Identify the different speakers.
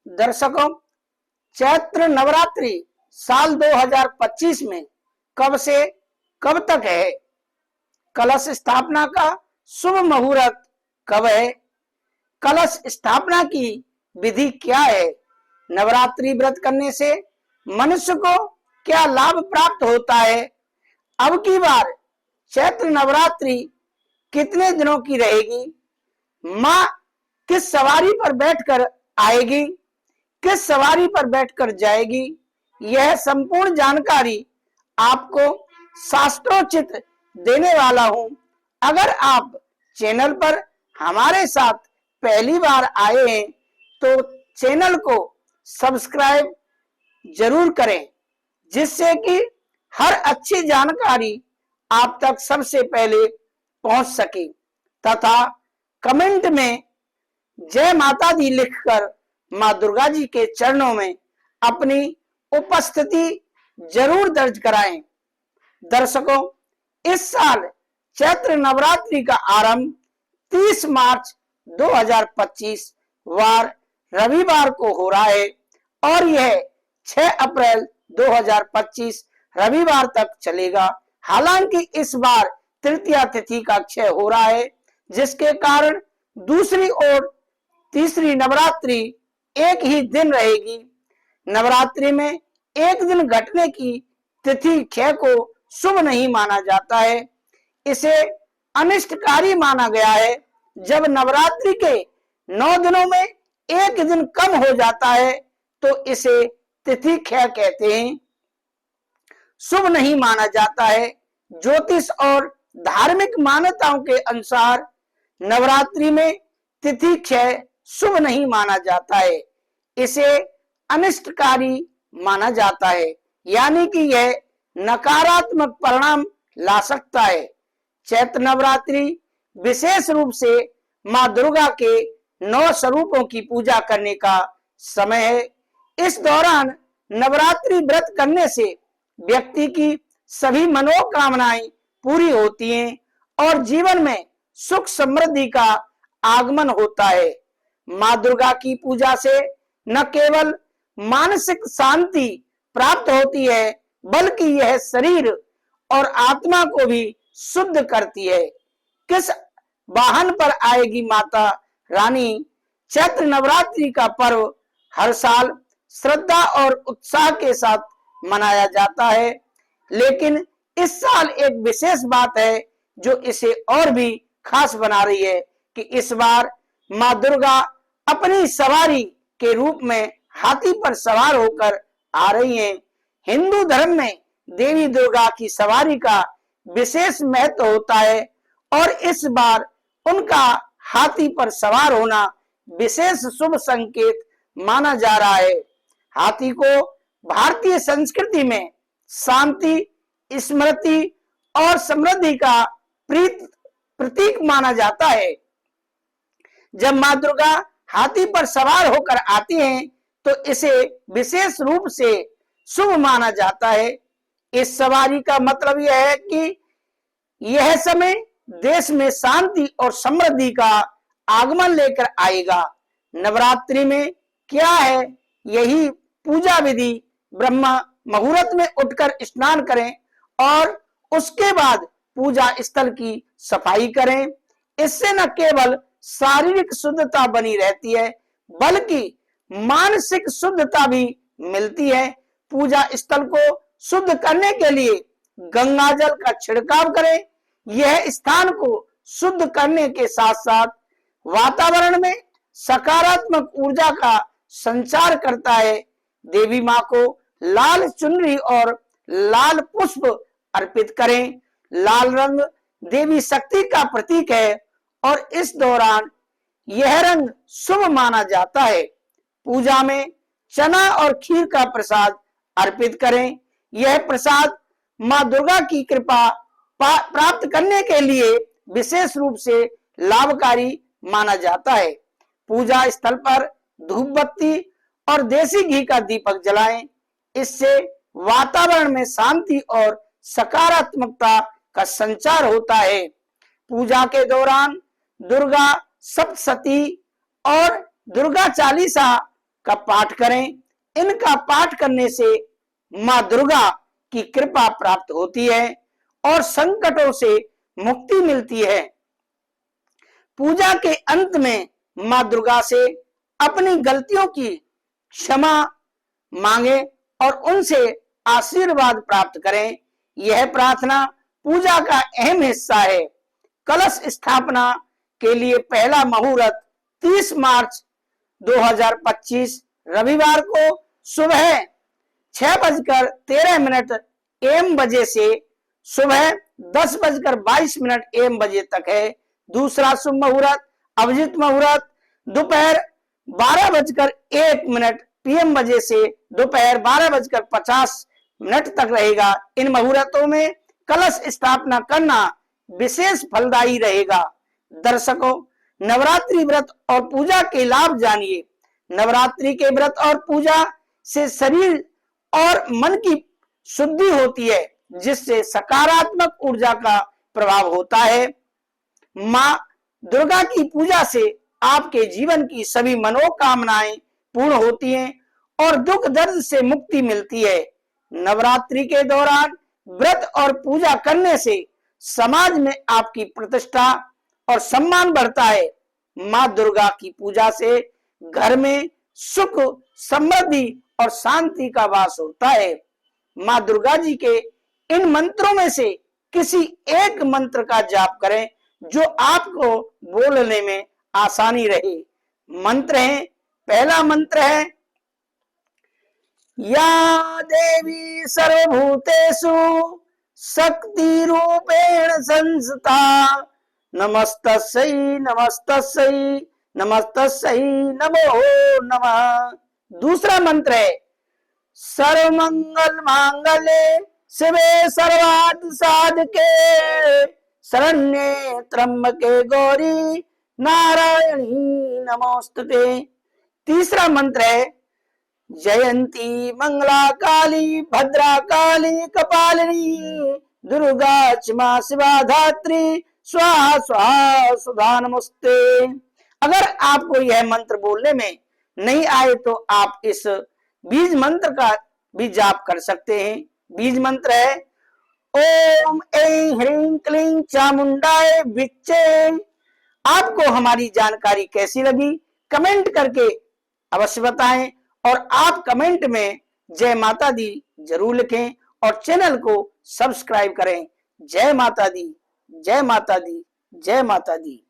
Speaker 1: दर्शकों, चैत्र नवरात्रि साल 2025 में कब से कब तक है? कलश स्थापना का शुभ मुहूर्त कब है? कलश स्थापना की विधि क्या है? नवरात्रि व्रत करने से मनुष्य को क्या लाभ प्राप्त होता है? अब की बार चैत्र नवरात्रि कितने दिनों की रहेगी? माँ किस सवारी पर बैठकर आएगी, किस सवारी पर बैठकर जाएगी? यह संपूर्ण जानकारी आपको शास्त्रोचित देने वाला हूं। अगर आप चैनल पर हमारे साथ पहली बार आए हैं तो चैनल को सब्सक्राइब जरूर करें, जिससे कि हर अच्छी जानकारी आप तक सबसे पहले पहुंच सके, तथा कमेंट में जय माता दी लिखकर मां दुर्गा जी के चरणों में अपनी उपस्थिति जरूर दर्ज कराएं। दर्शकों, इस साल चैत्र नवरात्रि का आरंभ 30 मार्च 2025 वार रविवार को हो रहा है और यह 6 अप्रैल 2025 रविवार तक चलेगा। हालांकि इस बार तृतीया तिथि का क्षय हो रहा है, जिसके कारण दूसरी ओर तीसरी नवरात्रि एक ही दिन रहेगी। नवरात्रि में एक दिन घटने की तिथि क्षय को शुभ नहीं माना जाता है, इसे अनिष्टकारी माना गया है। जब नवरात्रि के 9 दिनों में एक दिन कम हो जाता है तो इसे तिथि क्षय कहते हैं, शुभ नहीं माना जाता है। ज्योतिष और धार्मिक मान्यताओं के अनुसार नवरात्रि में तिथि क्षय शुभ नहीं माना जाता है, इसे अनिष्टकारी माना जाता है, यानी कि यह नकारात्मक परिणाम ला सकता है। चैत्र नवरात्रि विशेष रूप से मां दुर्गा के 9 स्वरूपों की पूजा करने का समय है। इस दौरान नवरात्रि व्रत करने से व्यक्ति की सभी मनोकामनाएं पूरी होती हैं और जीवन में सुख समृद्धि का आगमन होता है। मां दुर्गा की पूजा से न केवल मानसिक शांति प्राप्त होती है, बल्कि यह शरीर और आत्मा को भी शुद्ध करती है। किस वाहन पर आएगी माता रानी? चैत्र नवरात्रि का पर्व हर साल श्रद्धा और उत्साह के साथ मनाया जाता है, लेकिन इस साल एक विशेष बात है जो इसे और भी खास बना रही है कि इस बार मां दुर्गा अपनी सवारी के रूप में हाथी पर सवार होकर आ रही हैं। हिंदू धर्म में देवी दुर्गा की सवारी का विशेष महत्व होता है और इस बार उनका हाथी पर सवार होना विशेष शुभ संकेत माना जा रहा है। हाथी को भारतीय संस्कृति में शांति, स्मृति और समृद्धि का प्रतीक माना जाता है। जब मां दुर्गा हाथी पर सवार होकर आती हैं तो इसे विशेष रूप से शुभ माना जाता है। इस सवारी का मतलब यह है कि यह समय देश में शांति और समृद्धि का आगमन लेकर आएगा। नवरात्रि में क्या है? यही पूजा विधि। ब्रह्म मुहूर्त में उठकर स्नान करें और उसके बाद पूजा स्थल की सफाई करें। इससे न केवल शारीरिक शुद्धता बनी रहती है, बल्कि मानसिक शुद्धता भी मिलती है। पूजा स्थल को शुद्ध करने के लिए गंगा जल का छिड़काव करें। यह स्थान को शुद्ध करने के साथ साथ वातावरण में सकारात्मक ऊर्जा का संचार करता है। देवी मां को लाल चुनरी और लाल पुष्प अर्पित करें। लाल रंग देवी शक्ति का प्रतीक है और इस दौरान यह रंग शुभ माना जाता है। पूजा में चना और खीर का प्रसाद अर्पित करें। यह प्रसाद मां दुर्गा की कृपा प्राप्त करने के लिए विशेष रूप से लाभकारी माना जाता है। पूजा स्थल पर धूप बत्ती और देसी घी का दीपक जलाएं। इससे वातावरण में शांति और सकारात्मकता का संचार होता है। पूजा के दौरान दुर्गा सप्तशती और दुर्गा चालीसा का पाठ करें। इनका पाठ करने से मां दुर्गा की कृपा प्राप्त होती है और संकटों से मुक्ति मिलती है। पूजा के अंत में मां दुर्गा से अपनी गलतियों की क्षमा मांगे और उनसे आशीर्वाद प्राप्त करें। यह प्रार्थना पूजा का अहम हिस्सा है। कलश स्थापना के लिए पहला मुहूर्त 30 मार्च 2025 रविवार को सुबह 6:13 AM बजे से सुबह 10:22 AM बजे तक है। दूसरा शुभ मुहूर्त अभिजीत मुहूर्त दोपहर 12:01 PM बजे से दोपहर 12:50 तक रहेगा। इन मुहूर्तों में कलश स्थापना करना विशेष फलदायी रहेगा। दर्शकों, नवरात्रि व्रत और पूजा के लाभ जानिए। नवरात्रि के व्रत और पूजा से शरीर और मन की शुद्धि होती है, जिससे सकारात्मक ऊर्जा का प्रभाव होता है। मां दुर्गा की पूजा से आपके जीवन की सभी मनोकामनाएं पूर्ण होती हैं और दुख दर्द से मुक्ति मिलती है। नवरात्रि के दौरान व्रत और पूजा करने से समाज में आपकी प्रतिष्ठा और सम्मान बढ़ता है। मां दुर्गा की पूजा से घर में सुख, समृद्धि और शांति का वास होता है। मां दुर्गा जी के इन मंत्रों में से किसी एक मंत्र का जाप करें जो आपको बोलने में आसानी रहे। मंत्र है, पहला मंत्र है या देवी सर्वभूतेषु शक्ति रूपेण संस्था नमस्तस्यै नमस्तस्यै नमस्तस्यै नमो नमः। दूसरा मंत्र है सर्वमंगल मांगल्ये शिवे सर्वार्थ साधके शरण्ये त्र्यंबके गौरी नारायणी नमोस्तुते। तीसरा मंत्र है जयंती मंगला काली भद्रा काली कपालिनी दुर्गा क्षमा शिवा धात्री स्वाहा स्वाहा सुधा नमस्ते। अगर आपको यह मंत्र बोलने में नहीं आए तो आप इस बीज मंत्र का भी जाप कर सकते हैं। बीज मंत्र है ओम ऐं ह्रीं क्लीं चामुंडाय विच्चे। आपको हमारी जानकारी कैसी लगी कमेंट करके अवश्य बताएं और आप कमेंट में जय माता दी जरूर लिखें और चैनल को सब्सक्राइब करें। जय माता दी, जय माता दी, जय माता दी।